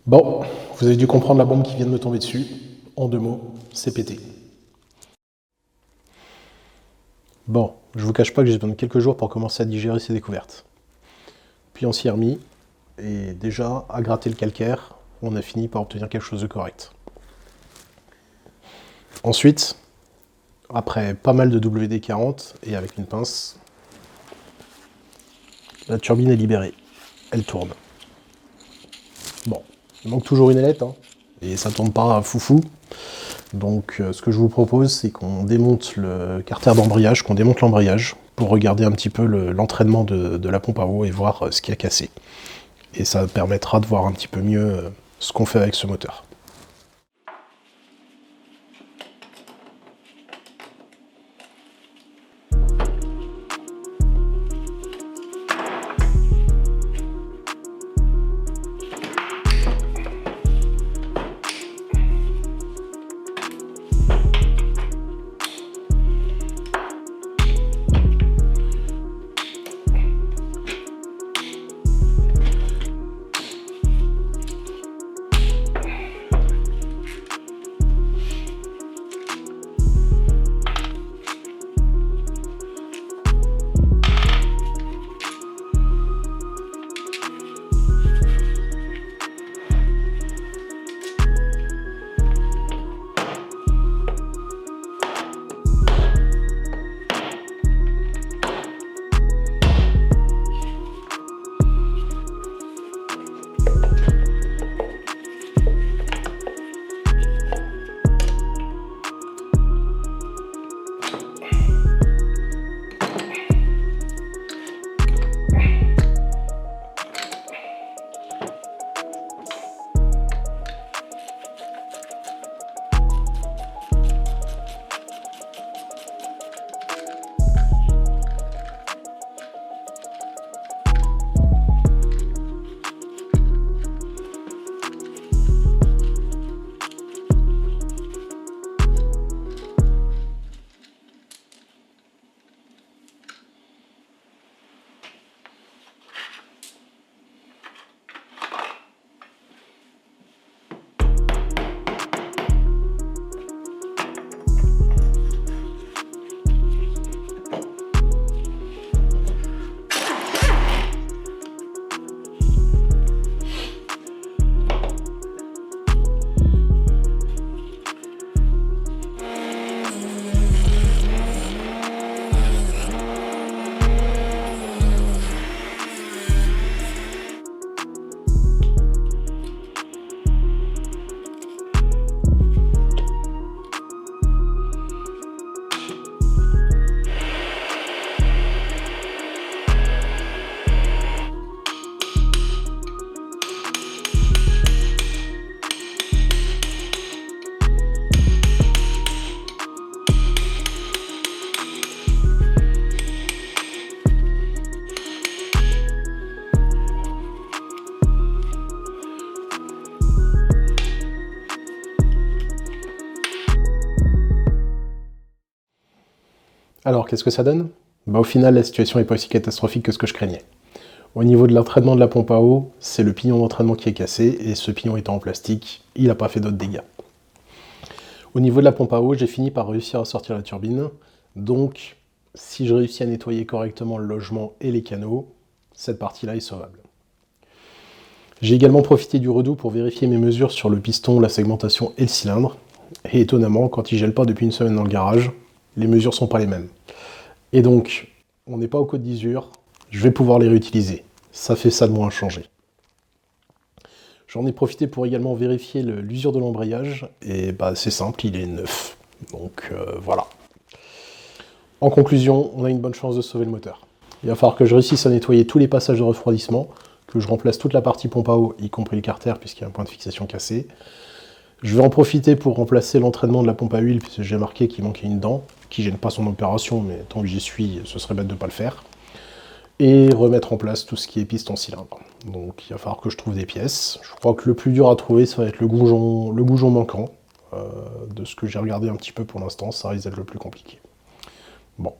Bon, vous avez dû comprendre la bombe qui vient de me tomber dessus. En 2 mots, c'est pété. Bon, je vous cache pas que j'ai besoin de quelques jours pour commencer à digérer ces découvertes. Puis on s'y est remis, et déjà, à gratter le calcaire, on a fini par obtenir quelque chose de correct. Ensuite, après pas mal de WD-40, et avec une pince, la turbine est libérée. Elle tourne. Bon, il manque toujours une ailette, hein, et ça tourne pas foufou. Donc ce que je vous propose, c'est qu'on démonte le carter d'embrayage, qu'on démonte l'embrayage, pour regarder un petit peu l'entraînement de la pompe à eau et voir ce qui a cassé. Et ça permettra de voir un petit peu mieux ce qu'on fait avec ce moteur. Alors, qu'est-ce que ça donne? Bah, au final, la situation n'est pas aussi catastrophique que ce que je craignais. Au niveau de l'entraînement de la pompe à eau, c'est le pignon d'entraînement qui est cassé, et ce pignon étant en plastique, il n'a pas fait d'autres dégâts. Au niveau de la pompe à eau, j'ai fini par réussir à sortir la turbine, donc si je réussis à nettoyer correctement le logement et les canaux, cette partie-là est sauvable. J'ai également profité du redout pour vérifier mes mesures sur le piston, la segmentation et le cylindre, et étonnamment, quand il gèle pas depuis une semaine dans le garage, les mesures sont pas les mêmes. Et donc, on n'est pas au code d'usure, je vais pouvoir les réutiliser. Ça fait ça de moins changer. J'en ai profité pour également vérifier l'usure de l'embrayage, et bah c'est simple, il est neuf. Donc voilà. En conclusion, on a une bonne chance de sauver le moteur. Il va falloir que je réussisse à nettoyer tous les passages de refroidissement, que je remplace toute la partie pompe à eau, y compris le carter, puisqu'il y a un point de fixation cassé. Je vais en profiter pour remplacer l'entraînement de la pompe à huile, puisque j'ai marqué qu'il manquait une dent, qui gêne pas son opération, mais tant que j'y suis, ce serait bête de ne pas le faire. Et remettre en place tout ce qui est piston cylindre. Donc il va falloir que je trouve des pièces. Je crois que le plus dur à trouver, ça va être le goujon manquant. De ce que j'ai regardé un petit peu pour l'instant, ça risque d'être le plus compliqué. Bon.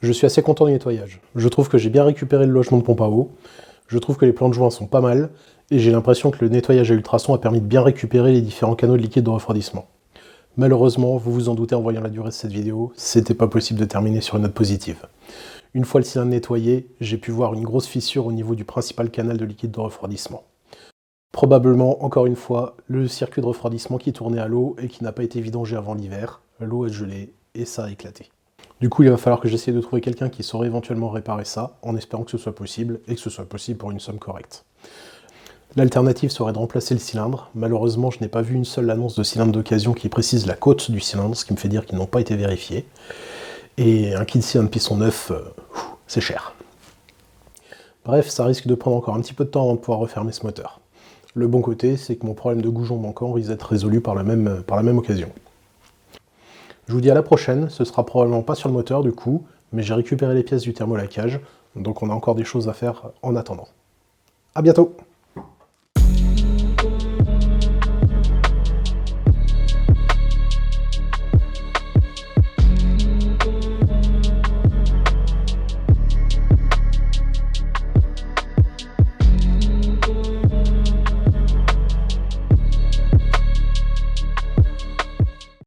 Je suis assez content du nettoyage. Je trouve que j'ai bien récupéré le logement de pompe à eau, je trouve que les plans de joint sont pas mal, et j'ai l'impression que le nettoyage à ultrasons a permis de bien récupérer les différents canaux de liquide de refroidissement. Malheureusement, vous vous en doutez en voyant la durée de cette vidéo, c'était pas possible de terminer sur une note positive. Une fois le cylindre nettoyé, j'ai pu voir une grosse fissure au niveau du principal canal de liquide de refroidissement. Probablement, encore une fois, le circuit de refroidissement qui tournait à l'eau et qui n'a pas été vidangé avant l'hiver. L'eau a gelé et ça a éclaté. Du coup, il va falloir que j'essaie de trouver quelqu'un qui saurait éventuellement réparer ça, en espérant que ce soit possible, et que ce soit possible pour une somme correcte. L'alternative serait de remplacer le cylindre. Malheureusement, je n'ai pas vu une seule annonce de cylindre d'occasion qui précise la cote du cylindre, ce qui me fait dire qu'ils n'ont pas été vérifiés. Et un kit cylindre piston neuf, c'est cher. Bref, ça risque de prendre encore un petit peu de temps avant de pouvoir refermer ce moteur. Le bon côté, c'est que mon problème de goujon manquant risque d'être résolu par la même occasion. Je vous dis à la prochaine, ce sera probablement pas sur le moteur du coup, mais j'ai récupéré les pièces du thermolaquage, donc on a encore des choses à faire en attendant. A bientôt!